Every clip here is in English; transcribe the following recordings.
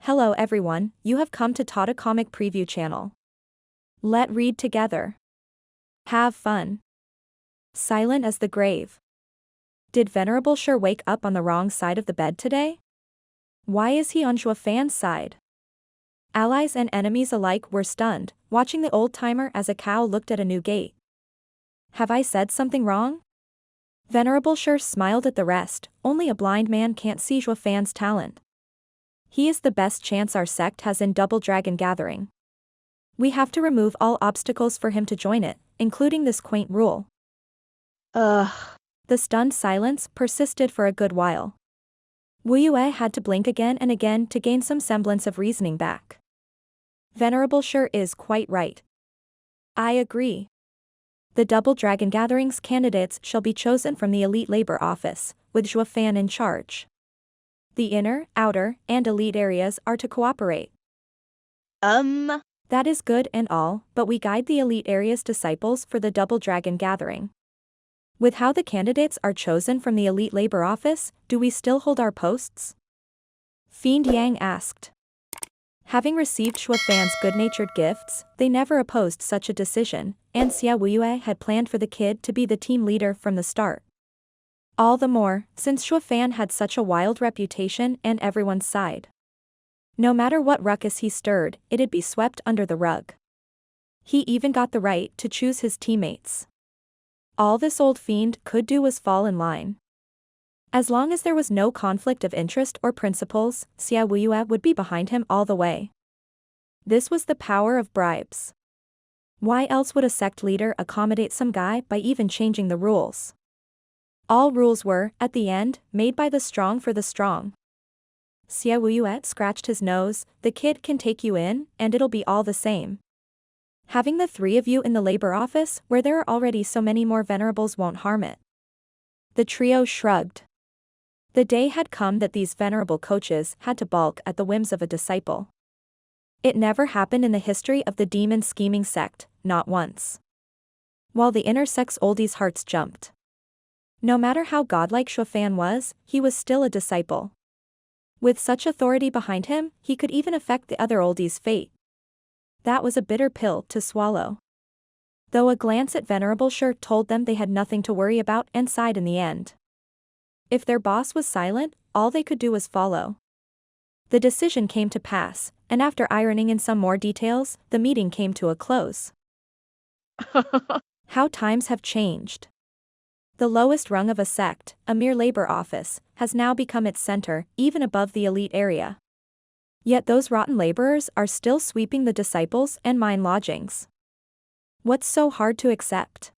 Hello everyone, you have come to Tata Comic Preview channel. Let read together. Have fun. Silent as the grave. Did Venerable Sure wake up on the wrong side of the bed today? Why is he on Zhuo Fan's side? Allies and enemies alike were stunned, watching the old-timer as a cow looked at a new gate. Have I said something wrong? Venerable Sure smiled at the rest. Only a blind man can't see Zhuo Fan's talent. He is the best chance our sect has in Double Dragon Gathering. We have to remove all obstacles for him to join it, including this quaint rule. Ugh. The stunned silence persisted for a good while. Wu Yue had to blink again and again to gain some semblance of reasoning back. Venerable Sure is quite right. I agree. The Double Dragon Gatherings candidates shall be chosen from the Elite Labor Office, with Zhuo Fan in charge. The inner, outer, and elite areas are to cooperate. That is good and all, but we guide the elite area's disciples for the Double Dragon Gathering. With how the candidates are chosen from the Elite Labor Office, do we still hold our posts? Fiend Yang asked. Having received Zhuo Fan's good-natured gifts, they never opposed such a decision, and Xia Wuyue had planned for the kid to be the team leader from the start. All the more, since Zhuo Fan had such a wild reputation and everyone's side. No matter what ruckus he stirred, it'd be swept under the rug. He even got the right to choose his teammates. All this old fiend could do was fall in line. As long as there was no conflict of interest or principles, Xia Wuyue would be behind him all the way. This was the power of bribes. Why else would a sect leader accommodate some guy by even changing the rules? All rules were, at the end, made by the strong for the strong. Xia Wuyue scratched his nose. The kid can take you in, and it'll be all the same. Having the three of you in the labor office, where there are already so many more venerables, won't harm it. The trio shrugged. The day had come that these venerable coaches had to balk at the whims of a disciple. It never happened in the history of the demon scheming sect, not once. While the inner sect's oldies' hearts jumped. No matter how godlike Zhuo Fan was, he was still a disciple. With such authority behind him, he could even affect the other oldies' fate. That was a bitter pill to swallow. Though a glance at Venerable Sure told them they had nothing to worry about and sighed in the end. If their boss was silent, all they could do was follow. The decision came to pass, and after ironing in some more details, the meeting came to a close. How times have changed. The lowest rung of a sect, a mere labor office, has now become its center, even above the elite area. Yet those rotten laborers are still sweeping the disciples and mine lodgings. What's so hard to accept?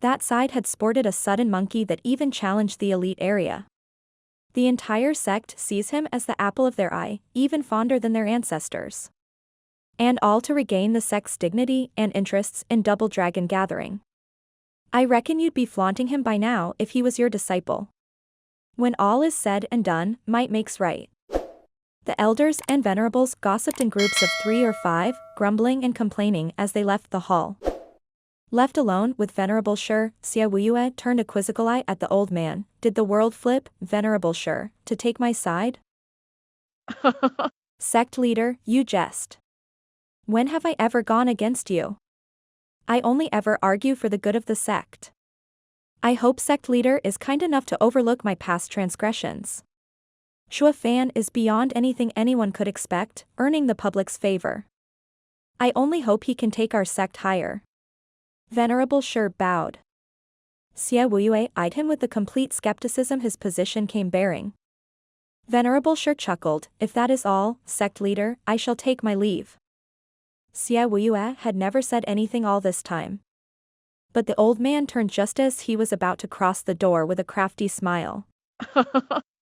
That side had sported a sudden monkey that even challenged the elite area. The entire sect sees him as the apple of their eye, even fonder than their ancestors. And all to regain the sect's dignity and interests in Double Dragon Gathering. I reckon you'd be flaunting him by now if he was your disciple. When all is said and done, might makes right. The elders and venerables gossiped in groups of 3 or 5, grumbling and complaining as they left the hall. Left alone with Venerable Sure, Xia Wuyue turned a quizzical eye at the old man. Did the world flip, Venerable Sure, to take my side? Sect leader, you jest. When have I ever gone against you? I only ever argue for the good of the sect. I hope sect leader is kind enough to overlook my past transgressions. Zhuo Fan is beyond anything anyone could expect, earning the public's favor. I only hope he can take our sect higher. Venerable Sure bowed. Xia Wuyue eyed him with the complete skepticism his position came bearing. Venerable Sure chuckled. If that is all, sect leader, I shall take my leave. Xia Wuyue had never said anything all this time. But the old man turned just as he was about to cross the door with a crafty smile.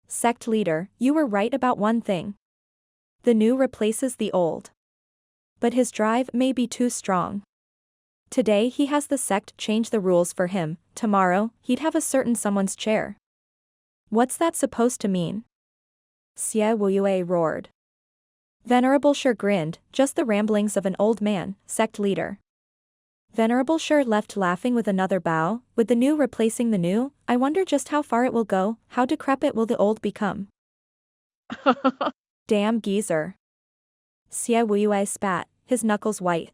Sect leader, you were right about one thing. The new replaces the old. But his drive may be too strong. Today he has the sect change the rules for him, tomorrow, he'd have a certain someone's chair. What's that supposed to mean? Xia Wuyue roared. Venerable Sure grinned, just the ramblings of an old man, sect leader. Venerable Sure left laughing with another bow. With the new replacing the new, I wonder just how far it will go, how decrepit will the old become. Damn geezer. Xie Wuyue spat, his knuckles white.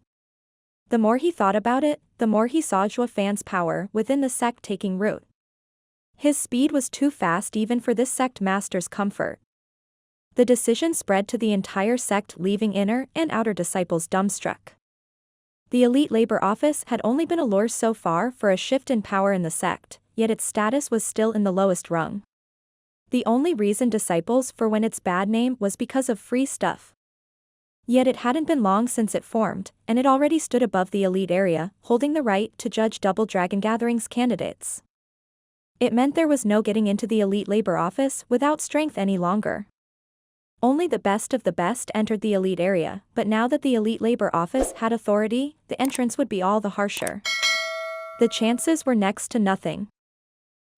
The more he thought about it, the more he saw Zhuo Fan's power within the sect taking root. His speed was too fast even for this sect master's comfort. The decision spread to the entire sect, leaving inner and outer disciples dumbstruck. The elite labor office had only been a lure so far for a shift in power in the sect, yet its status was still in the lowest rung. The only reason disciples for when its bad name was because of free stuff. Yet it hadn't been long since it formed, and it already stood above the elite area, holding the right to judge Double Dragon Gathering's candidates. It meant there was no getting into the elite labor office without strength any longer. Only the best of the best entered the elite area, but now that the elite labor office had authority, the entrance would be all the harsher. The chances were next to nothing.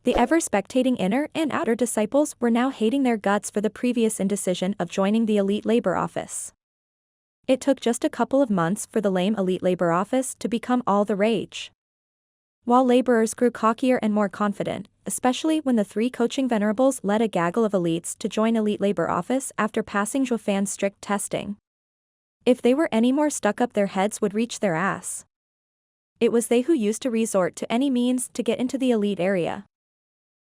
The ever-spectating inner and outer disciples were now hating their guts for the previous indecision of joining the elite labor office. It took just a couple of months for the lame elite labor office to become all the rage. While laborers grew cockier and more confident, especially when the three coaching venerables led a gaggle of elites to join elite labor office after passing Zhuo Fan's strict testing. If they were any more stuck up, their heads would reach their ass. It was they who used to resort to any means to get into the elite area.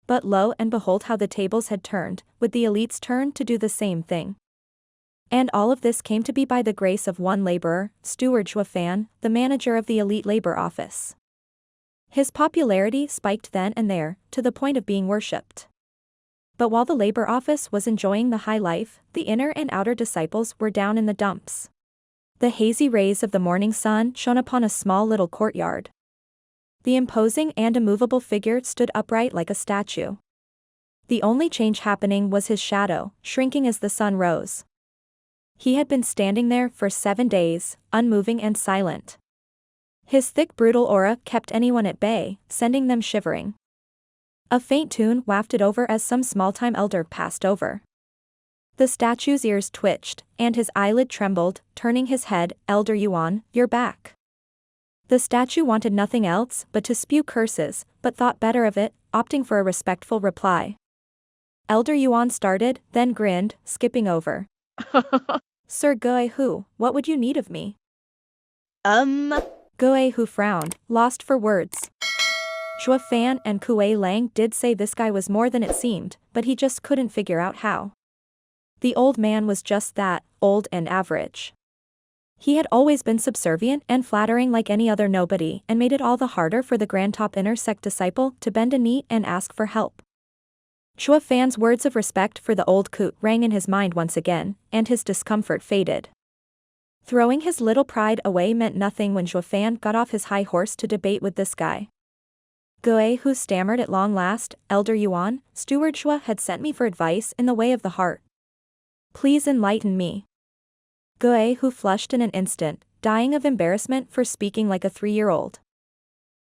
But lo and behold how the tables had turned, with the elites' turn to do the same thing. And all of this came to be by the grace of one laborer, Steward Zhuo Fan, the manager of the elite labor office. His popularity spiked then and there, to the point of being worshipped. But while the labor office was enjoying the high life, the inner and outer disciples were down in the dumps. The hazy rays of the morning sun shone upon a small little courtyard. The imposing and immovable figure stood upright like a statue. The only change happening was his shadow, shrinking as the sun rose. He had been standing there for 7 days, unmoving and silent. His thick brutal aura kept anyone at bay, sending them shivering. A faint tune wafted over as some small-time elder passed over. The statue's ears twitched, and his eyelid trembled, turning his head. "Elder Yuan, you're back." The statue wanted nothing else but to spew curses, but thought better of it, opting for a respectful reply. Elder Yuan started, then grinned, skipping over. "Sir Guihu, what would you need of me?" Guihu frowned, lost for words. Zhuo Fan and Kuei Lang did say this guy was more than it seemed, but he just couldn't figure out how. The old man was just that, old and average. He had always been subservient and flattering like any other nobody, and made it all the harder for the grand top inner sect disciple to bend a knee and ask for help. Zhuo Fan's words of respect for the old coot rang in his mind once again, and his discomfort faded. Throwing his little pride away meant nothing when Zhuo Fan got off his high horse to debate with this guy. Guihu stammered at long last, "Elder Yuan, Steward Zhuo had sent me for advice in the way of the heart. Please enlighten me." Guihu flushed in an instant, dying of embarrassment for speaking like a 3-year-old.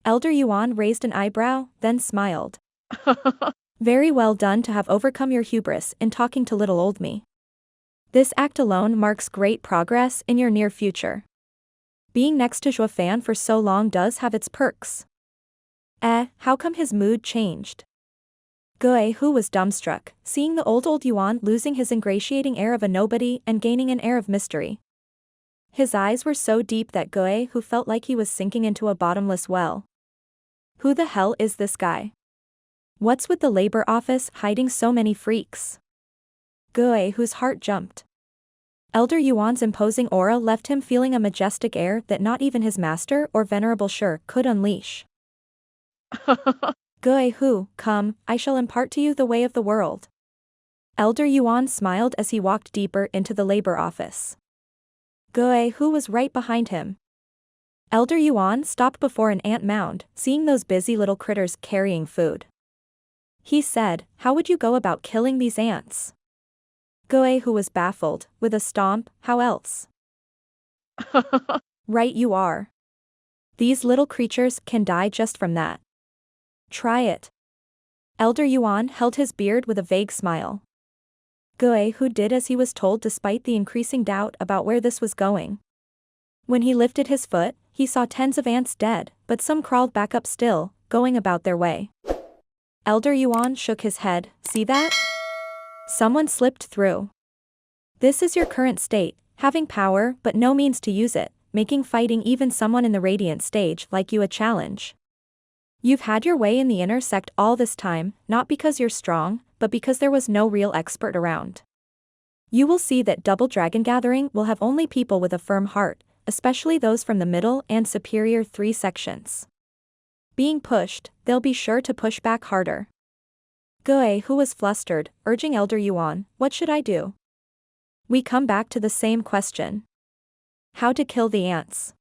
Elder Yuan raised an eyebrow, then smiled. "Very well done to have overcome your hubris in talking to little old me. This act alone marks great progress in your near future. Being next to Zhuo Fan for so long does have its perks." How come his mood changed? Guihu was dumbstruck, seeing the old Yuan losing his ingratiating air of a nobody and gaining an air of mystery. His eyes were so deep that Guihu felt like he was sinking into a bottomless well. Who the hell is this guy? What's with the labor office hiding so many freaks? Guihu's heart jumped. Elder Yuan's imposing aura left him feeling a majestic air that not even his master or venerable Shur could unleash. "Guihu, come, I shall impart to you the way of the world." Elder Yuan smiled as he walked deeper into the labor office. Guihu was right behind him. Elder Yuan stopped before an ant mound, seeing those busy little critters carrying food. He said, "How would you go about killing these ants?" Guihu was baffled, with a stomp, "How else?" "Right you are. These little creatures can die just from that. Try it." Elder Yuan held his beard with a vague smile. Guihu did as he was told despite the increasing doubt about where this was going. When he lifted his foot, he saw tens of ants dead, but some crawled back up still, going about their way. Elder Yuan shook his head, "See that? Someone slipped through." This is your current state, having power but no means to use it, making fighting even someone in the radiant stage like you a challenge. You've had your way in the inner sect all this time, not because you're strong, but because there was no real expert around. You will see that Double Dragon Gathering will have only people with a firm heart, especially those from the middle and superior 3 sections. Being pushed, they'll be sure to push back harder. Guo, who was flustered, urging Elder Yuan, what should I do? We come back to the same question. How to kill the ants.